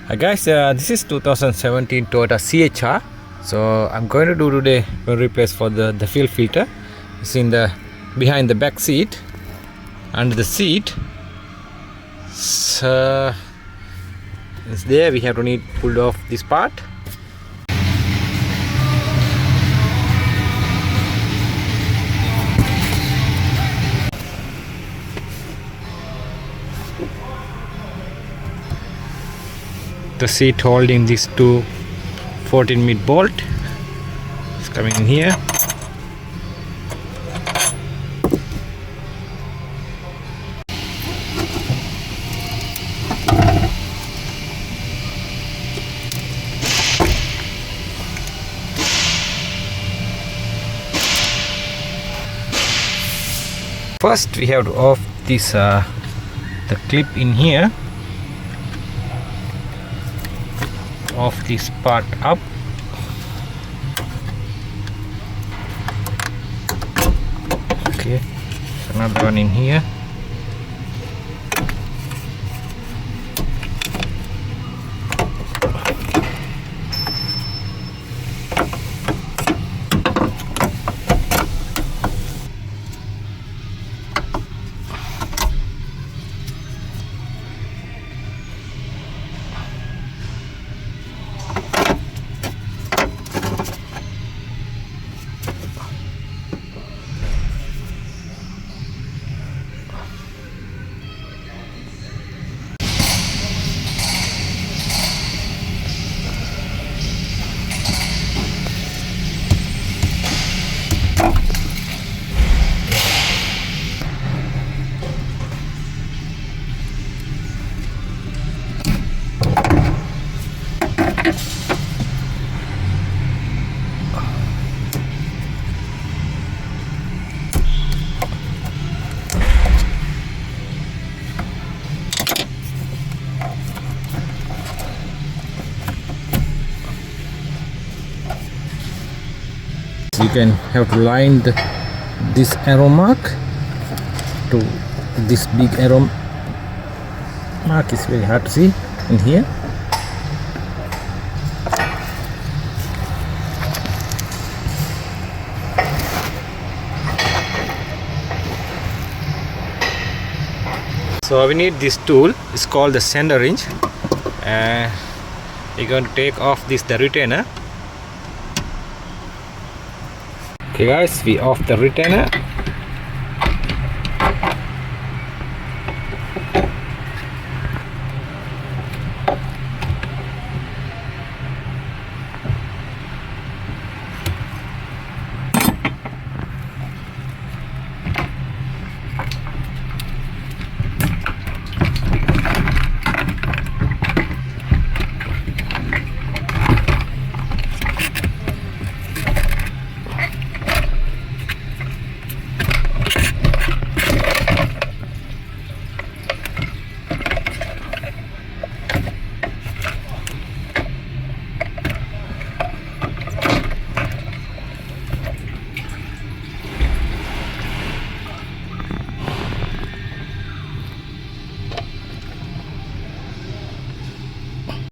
Hi guys, this is 2017 Toyota CHR. So I'm going to do today a replace for the fuel filter. It's in the behind the back seat, under the seat. So it's there. We have to need pulled off this part. The seat holding these two 14 mid bolt is coming in here. First we have to off this the clip in here. Off this part up. Okay, another one in here. You can have to line this arrow mark to this big arrow mark. Is very hard to see in here. So we need this tool. It's called the sander wrench. We're going to take off the retainer. Okay guys, we off the retainer.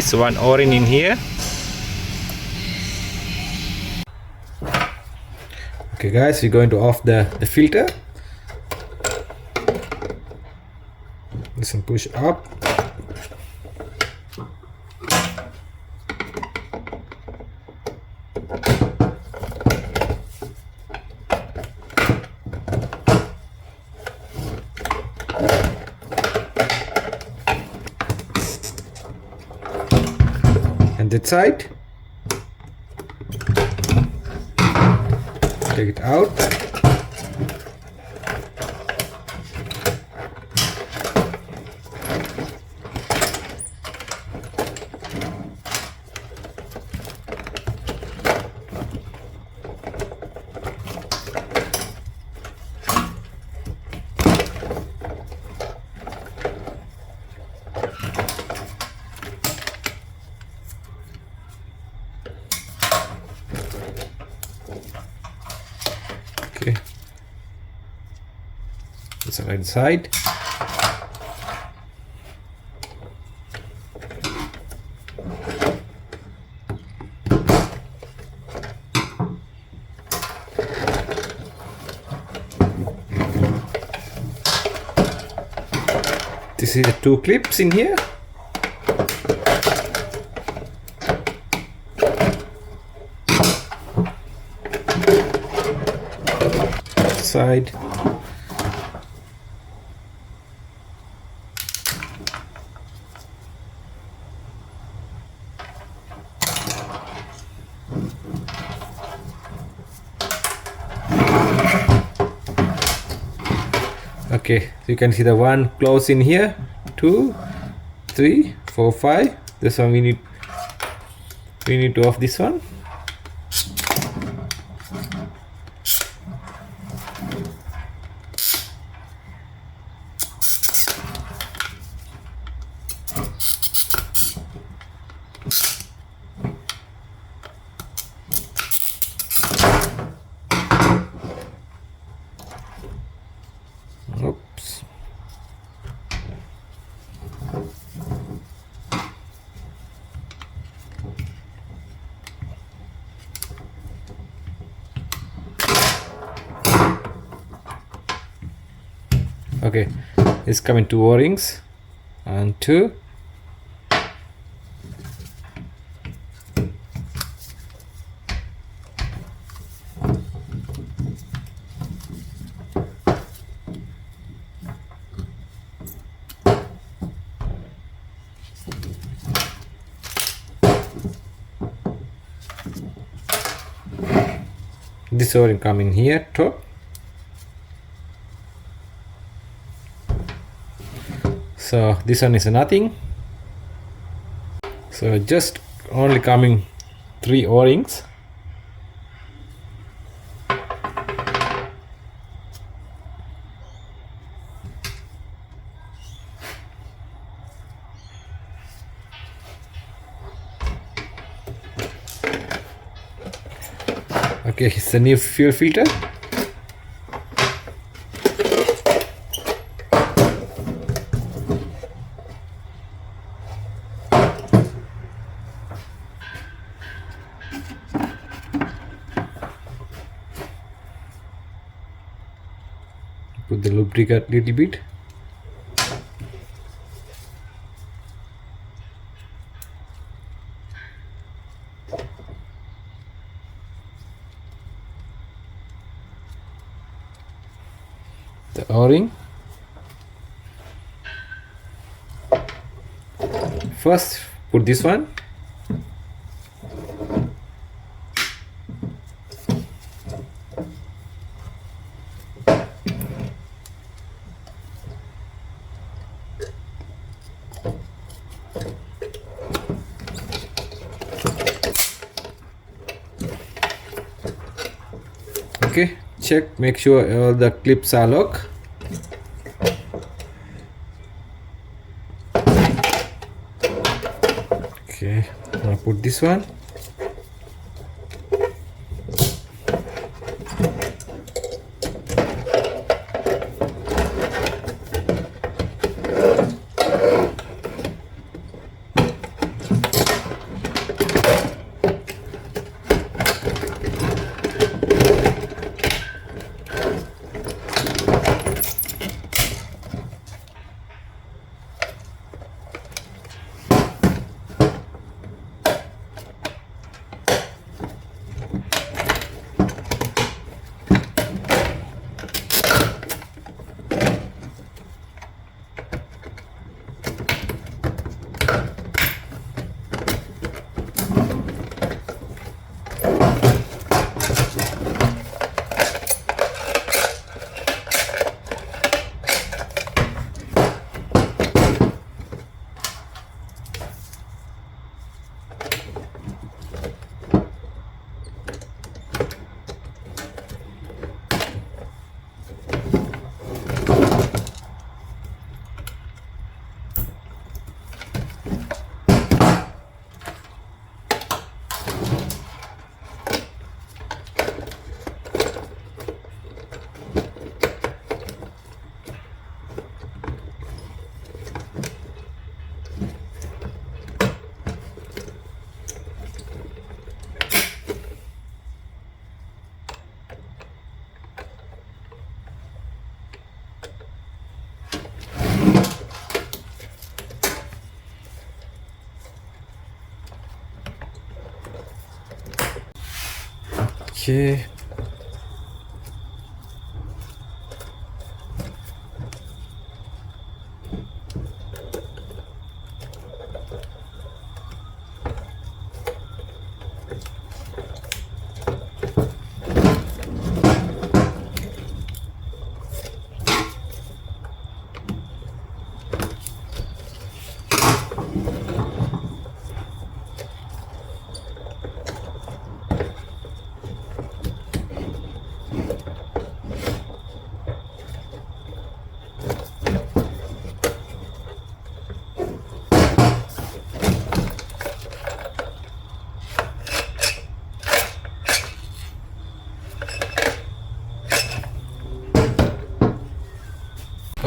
So one O-ring in here. Okay guys, we're going to off the filter. Listen, push up. And that side, take it out. Okay, that's the right side. This is the two clips in here. Side. Okay, so you can see the one close in here, 2, 3, 4, 5. This one we need to off this one. Oops. Okay, it's coming 2 O-rings and 2. This O-ring coming here top. So this one is nothing. So just only coming 3 O-rings. Okay, it's the new fuel filter. Put the lubricant little bit. The O-ring. First put this one. Okay, check, make sure all the clips are locked. Okay, now put this one. Okay.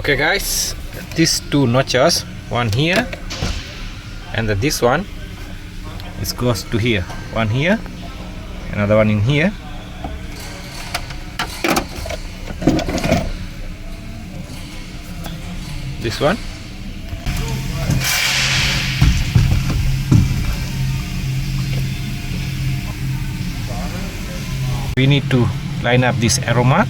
Okay guys, these two notches, one here and this one, it goes to here, one here, another one in here. This one. We need to line up this arrow mark.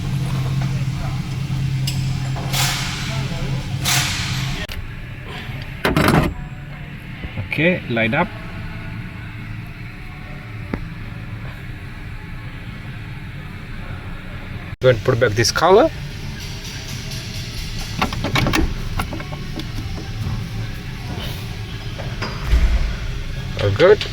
Okay, line up. Go and put back this color. All good.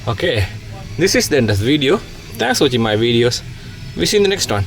Okay, this is the end of the video. Thanks for watching my videos. We see you in the next one.